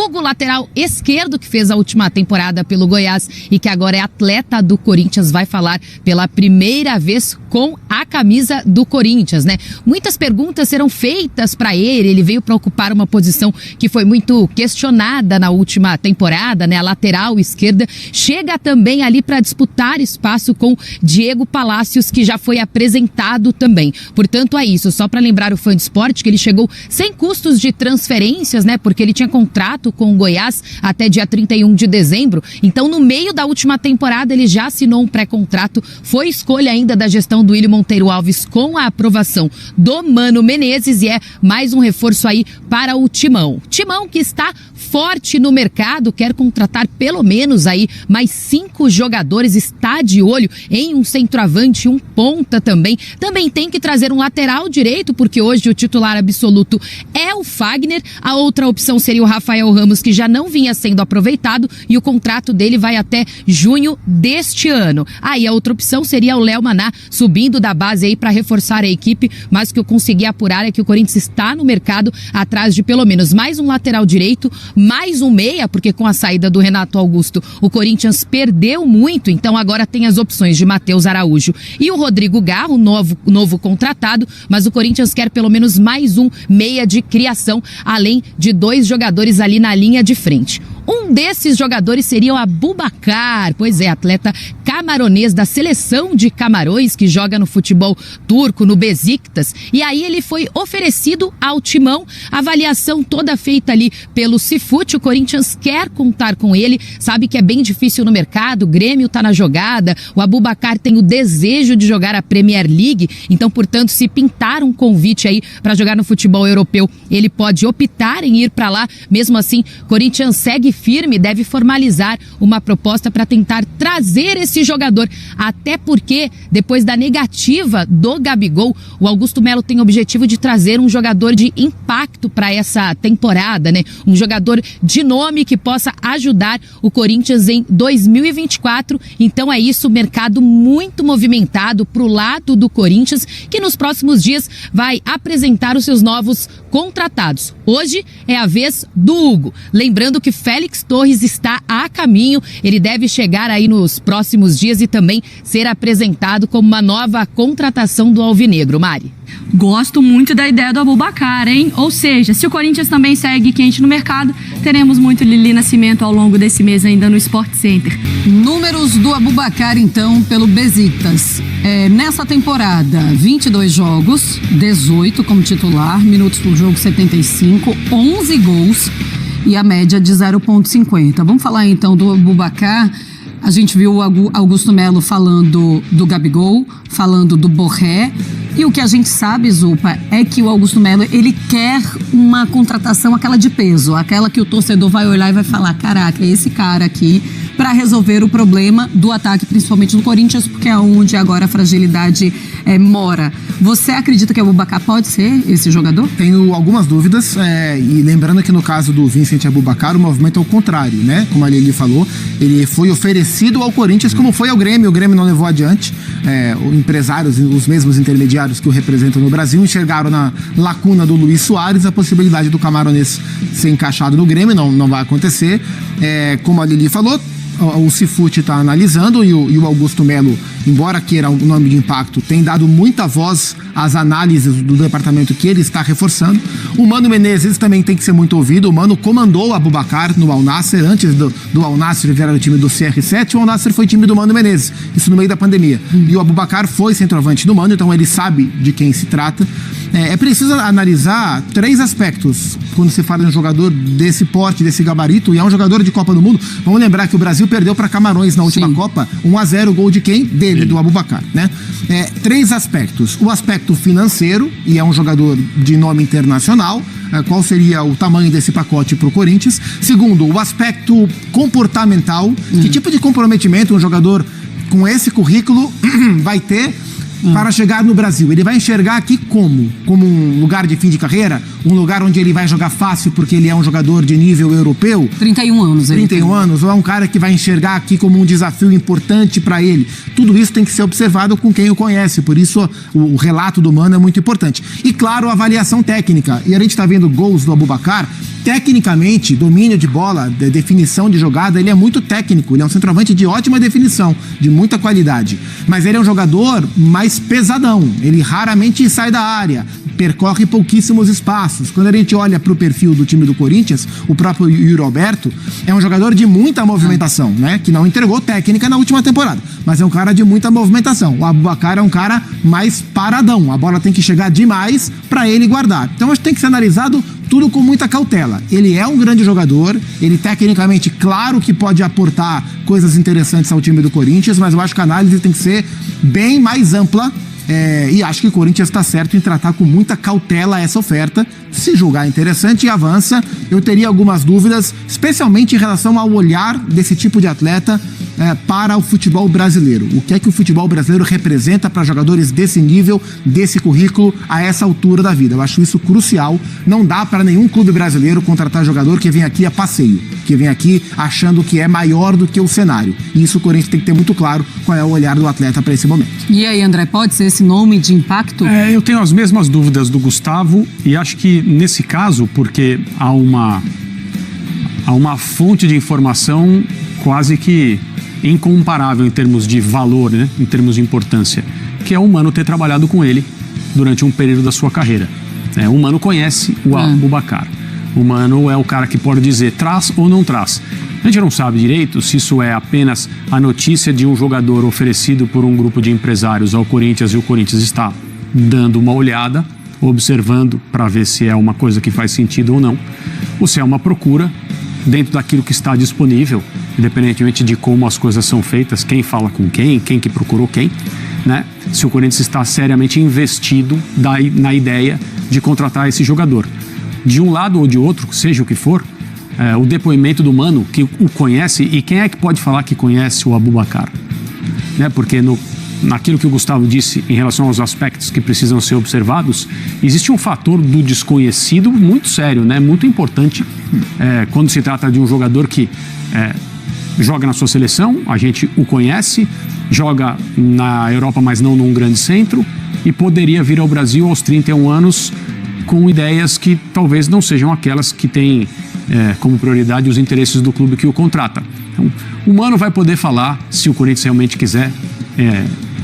Hugo, lateral esquerdo, que fez a última temporada pelo Goiás e que agora é atleta do Corinthians, vai falar pela primeira vez com a camisa do Corinthians, né? Muitas perguntas serão feitas para ele veio para ocupar uma posição que foi muito questionada na última temporada, né? A lateral esquerda, chega também ali para disputar espaço com Diego Palacios, que já foi apresentado também. Portanto, é isso, só para lembrar o fã de esporte que ele chegou sem custos de transferências, né? Porque ele tinha contrato com o Goiás até dia 31 de dezembro. Então, no meio da última temporada, ele já assinou um pré-contrato. Foi escolha ainda da gestão do Willian Monteiro Alves com a aprovação do Mano Menezes e é mais um reforço aí para o Timão. Timão que está forte no mercado, quer contratar pelo menos aí mais 5 jogadores, está de olho em um centroavante, um ponta também. Também tem que trazer um lateral direito, porque hoje o titular absoluto é o Fagner. A outra opção seria o Rafael Ramos, que já não vinha sendo aproveitado e o contrato dele vai até junho deste ano. Aí a outra opção seria o Léo Maná, subindo da base aí para reforçar a equipe, mas o que eu consegui apurar é que o Corinthians está no mercado atrás de pelo menos mais um lateral direito, mais um meia, porque com a saída do Renato Augusto o Corinthians perdeu muito, então agora tem as opções de Matheus Araújo e o Rodrigo Garro, novo contratado, mas o Corinthians quer pelo menos mais um meia de criação, além de 2 jogadores ali na linha de frente. Um desses jogadores seria o Aboubakar, pois é, atleta camaronês da seleção de Camarões, que joga no futebol turco, no Besiktas, e aí ele foi oferecido ao Timão, avaliação toda feita ali pelo Cifute. O Corinthians quer contar com ele, sabe que é bem difícil no mercado, o Grêmio tá na jogada, o Aboubakar tem o desejo de jogar a Premier League, então, portanto, se pintar um convite aí para jogar no futebol europeu, ele pode optar em ir para lá. Mesmo assim, Corinthians segue firme, deve formalizar uma proposta para tentar trazer esse jogador, até porque depois da negativa do Gabigol, o Augusto Melo tem o objetivo de trazer um jogador de impacto para essa temporada, né? Um jogador de nome que possa ajudar o Corinthians em 2024. Então é isso, mercado muito movimentado pro lado do Corinthians, que nos próximos dias vai apresentar os seus novos contratados. Hoje é a vez do Hugo. Lembrando que Félix Torres está a caminho, ele deve chegar aí nos próximos dias e também ser apresentado como uma nova contratação do Alvinegro. Mari. Gosto muito da ideia do Aboubakar, hein? Ou seja, se o Corinthians também segue quente no mercado, teremos muito Lili Nascimento ao longo desse mês ainda no Sport Center. Números do Aboubakar, então, pelo Besiktas. Nessa temporada, 22 jogos, 18 como titular, minutos por jogo 75, 11 gols e a média de 0,50. Vamos falar então do Aboubakar. A gente viu o Augusto Melo falando do Gabigol, falando do Borré. E o que a gente sabe, Zupa, é que o Augusto Melo, ele quer uma contratação, aquela de peso, aquela que o torcedor vai olhar e vai falar, caraca, é esse cara aqui, para resolver o problema do ataque, principalmente do Corinthians, porque é onde agora a fragilidade mora. Você acredita que o Aboubakar pode ser esse jogador? Tenho algumas dúvidas, e lembrando que no caso do Vincent Aboubakar, o movimento é o contrário, né? Como a Lili falou, ele foi oferecido ao Corinthians, como foi ao Grêmio, o Grêmio não levou adiante. Empresários, os mesmos intermediários que o representam no Brasil, enxergaram na lacuna do Luis Soares a possibilidade do camaronês ser encaixado no Grêmio. Não vai acontecer. Como a Lili falou, o Cifute está analisando e o Augusto Melo, embora queira um nome de impacto, tem dado muita voz às análises do departamento que ele está reforçando. O Mano Menezes também tem que ser muito ouvido. O Mano comandou o Aboubakar no Al Nassr, antes do Al Nassr virar o time do CR7, o Al Nassr foi time do Mano Menezes, isso no meio da pandemia. E o Aboubakar foi centroavante do Mano, então ele sabe de quem se trata. É preciso analisar 3 aspectos quando se fala de um jogador desse porte, desse gabarito, e é um jogador de Copa do Mundo. Vamos lembrar que o Brasil perdeu para Camarões na última Copa, 1-0, gol de quem? Dele, do Aboubakar, né? 3 aspectos. O aspecto financeiro, e é um jogador de nome internacional. Qual seria o tamanho desse pacote para o Corinthians? Segundo, o aspecto comportamental. Que tipo de comprometimento um jogador com esse currículo vai ter para chegar no Brasil? Ele vai enxergar aqui como um lugar de fim de carreira um lugar onde ele vai jogar fácil porque ele é um jogador de nível europeu? 31 anos. 31 anos, ou é um cara que vai enxergar aqui como um desafio importante para ele? Tudo isso tem que ser observado com quem o conhece, por isso o relato do Mano é muito importante. E claro, a avaliação técnica, e a gente tá vendo gols do Aboubakar, tecnicamente, domínio de bola, definição de jogada, ele é muito técnico, ele é um centroavante de ótima definição, de muita qualidade, mas ele é um jogador mais pesadão, ele raramente sai da área, percorre pouquíssimos espaços. Quando a gente olha para o perfil do time do Corinthians, o próprio Yuri Alberto é um jogador de muita movimentação, né? Que não entregou técnica na última temporada, mas é um cara de muita movimentação. O Aboubakar é um cara mais paradão, a bola tem que chegar demais para ele guardar. Então acho que tem que ser analisado tudo com muita cautela. Ele é um grande jogador, ele tecnicamente, claro que pode aportar coisas interessantes ao time do Corinthians, mas eu acho que a análise tem que ser bem mais ampla. E acho que o Corinthians está certo em tratar com muita cautela essa oferta. Se julgar interessante, avança. Eu teria algumas dúvidas, especialmente em relação ao olhar desse tipo de atleta para o futebol brasileiro. O que é que o futebol brasileiro representa para jogadores desse nível, desse currículo, a essa altura da vida? Eu acho isso crucial. Não dá para nenhum clube brasileiro contratar jogador que vem aqui a passeio, que vem aqui achando que é maior do que o cenário. E isso o Corinthians tem que ter muito claro qual é o olhar do atleta para esse momento. E aí, André, pode ser esse nome de impacto? Eu tenho as mesmas dúvidas do Gustavo e acho que nesse caso, porque há uma fonte de informação quase que incomparável em termos de valor, né? Em termos de importância, que é o Mano ter trabalhado com ele durante um período da sua carreira. O Mano conhece o Aboubakar. O Mano é o cara que pode dizer traz ou não traz. A gente não sabe direito se isso é apenas a notícia de um jogador oferecido por um grupo de empresários ao Corinthians e o Corinthians está dando uma olhada, observando para ver se é uma coisa que faz sentido ou não, ou se é uma procura dentro daquilo que está disponível, independentemente de como as coisas são feitas, quem fala com quem que procurou quem, né? Se o Corinthians está seriamente investido na ideia de contratar esse jogador. De um lado ou de outro, seja o que for, o depoimento do Mano, que o conhece, e quem é que pode falar que conhece o Aboubakar? Né? Porque naquilo que o Gustavo disse em relação aos aspectos que precisam ser observados, existe um fator do desconhecido muito sério, né? Muito importante quando se trata de um jogador que joga na sua seleção, a gente o conhece, joga na Europa, mas não num grande centro, e poderia vir ao Brasil aos 31 anos com ideias que talvez não sejam aquelas que têm como prioridade os interesses do clube que o contrata. Então, o Mano vai poder falar, se o Corinthians realmente quiser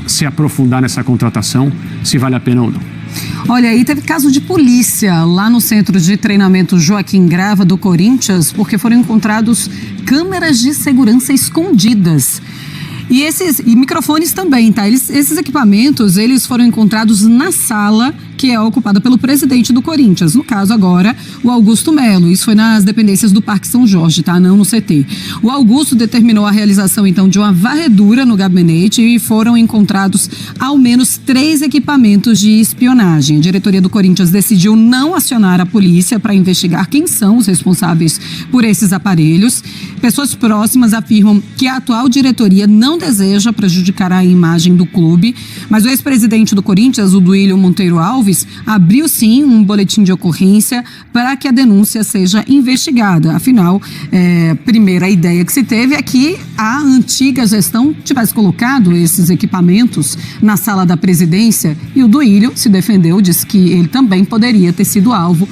se aprofundar nessa contratação, se vale a pena ou não. Olha, aí teve caso de polícia lá no centro de treinamento Joaquim Grava do Corinthians, porque foram encontrados câmeras de segurança escondidas. E microfones também, tá? Esses equipamentos, eles foram encontrados na sala que é ocupada pelo presidente do Corinthians. No caso agora, o Augusto Melo. Isso foi nas dependências do Parque São Jorge, tá? Não no CT. O Augusto determinou a realização, então, de uma varredura no gabinete e foram encontrados ao menos 3 equipamentos de espionagem. A diretoria do Corinthians decidiu não acionar a polícia para investigar quem são os responsáveis por esses aparelhos. Pessoas próximas afirmam que a atual diretoria não deseja prejudicar a imagem do clube, mas o ex-presidente do Corinthians, o Duílio Monteiro Alves, abriu sim um boletim de ocorrência para que a denúncia seja investigada. Afinal, primeira ideia que se teve é que a antiga gestão tivesse colocado esses equipamentos na sala da presidência, e o Duílio se defendeu, disse que ele também poderia ter sido alvo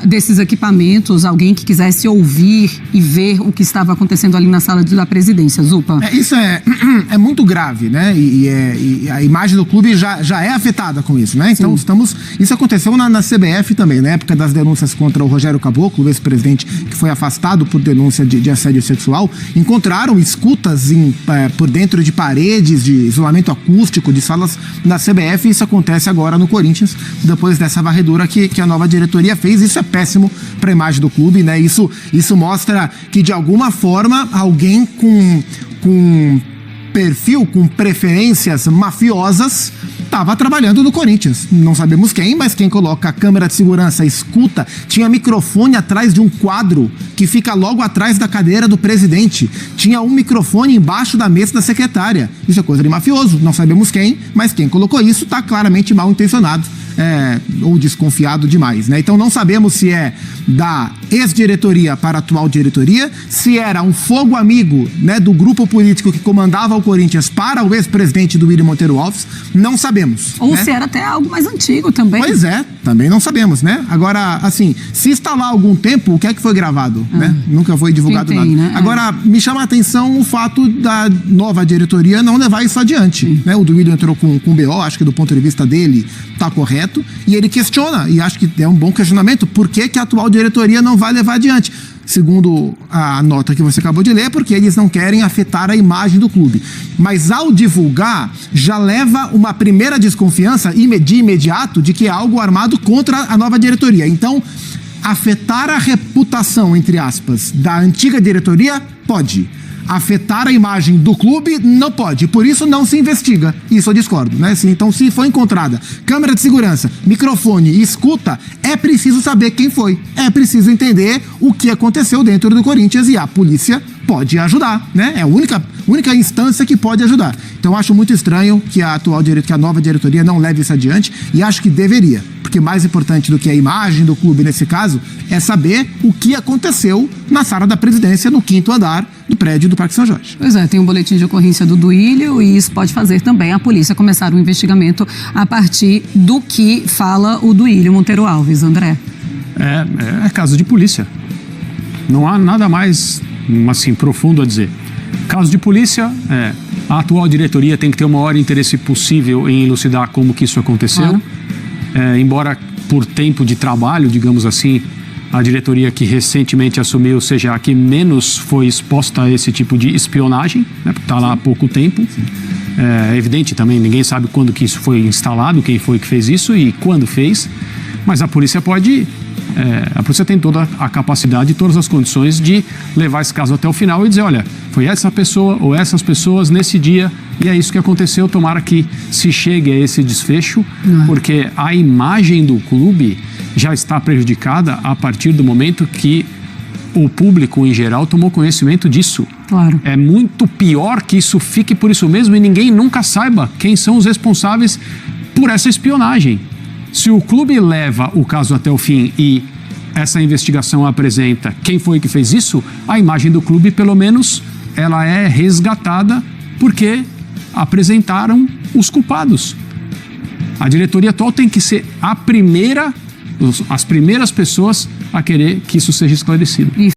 desses equipamentos, alguém que quisesse ouvir e ver o que estava acontecendo ali na sala da presidência. Zupa. Isso é muito grave, né? E a imagem do clube já é afetada com isso, né? Então isso aconteceu na CBF também, na época das denúncias contra o Rogério Caboclo, o ex-presidente que foi afastado por denúncia de assédio sexual. Encontraram escutas por dentro de paredes, de isolamento acústico, de salas da CBF. Isso acontece agora no Corinthians, depois dessa varredura que a nova diretoria fez. Isso é péssimo para a imagem do clube, né? Isso mostra que, de alguma forma, alguém com perfil, com preferências mafiosas, estava trabalhando no Corinthians. Não sabemos quem, mas quem coloca a câmera de segurança, escuta, tinha microfone atrás de um quadro que fica logo atrás da cadeira do presidente. Tinha um microfone embaixo da mesa da secretária. Isso é coisa de mafioso. Não sabemos quem, mas quem colocou isso está claramente mal intencionado. ou desconfiado demais, né? Então não sabemos se é da ex-diretoria para a atual diretoria, se era um fogo amigo, né, do grupo político que comandava o Corinthians para o ex-presidente do William Monteiro Alves, não sabemos. Ou né? se era até algo mais antigo também. Pois é, também não sabemos, né? Agora, assim, se está lá há algum tempo, o que é que foi gravado, né? Nunca foi divulgado nada. Né? Agora, me chama a atenção o fato da nova diretoria não levar isso adiante, né? O do William entrou com BO, acho que do ponto de vista dele tá correto, e ele questiona, e acho que é um bom questionamento, por que que a atual diretoria não vai levar adiante? Segundo a nota que você acabou de ler, porque eles não querem afetar a imagem do clube. Mas ao divulgar, já leva uma primeira desconfiança de imediato de que é algo armado contra a nova diretoria. Então, afetar a reputação, entre aspas, da antiga diretoria, pode. Afetar a imagem do clube, não pode. Por isso não se investiga. Isso eu discordo, né? Então, se foi encontrada câmera de segurança, microfone e escuta, é preciso saber quem foi. É preciso entender o que aconteceu dentro do Corinthians e a polícia pode ajudar, né? É a única instância que pode ajudar. Então, acho muito estranho que a nova diretoria não leve isso adiante e acho que deveria. Porque mais importante do que a imagem do clube nesse caso é saber o que aconteceu na sala da presidência no 5º andar do prédio do Parque São Jorge. Pois é, tem um boletim de ocorrência do Duílio e isso pode fazer também a polícia começar um investimento a partir do que fala o Duílio Monteiro Alves, André. É caso de polícia. Não há nada mais, assim, profundo a dizer. Caso de polícia, a atual diretoria tem que ter o maior interesse possível em elucidar como que isso aconteceu. Embora por tempo de trabalho, digamos assim, a diretoria que recentemente assumiu seja a que menos foi exposta a esse tipo de espionagem, né, porque está lá há pouco tempo. É evidente também, ninguém sabe quando que isso foi instalado, quem foi que fez isso e quando fez, mas a polícia a polícia tem toda a capacidade e todas as condições de levar esse caso até o final e dizer, olha, foi essa pessoa ou essas pessoas nesse dia e é isso que aconteceu, tomara que se chegue a esse desfecho, porque a imagem do clube já está prejudicada a partir do momento que o público em geral tomou conhecimento disso. Claro. É muito pior que isso fique por isso mesmo e ninguém nunca saiba quem são os responsáveis por essa espionagem. Se o clube leva o caso até o fim e essa investigação apresenta quem foi que fez isso, a imagem do clube, pelo menos, ela é resgatada porque apresentaram os culpados. A diretoria atual tem que ser as primeiras pessoas a querer que isso seja esclarecido.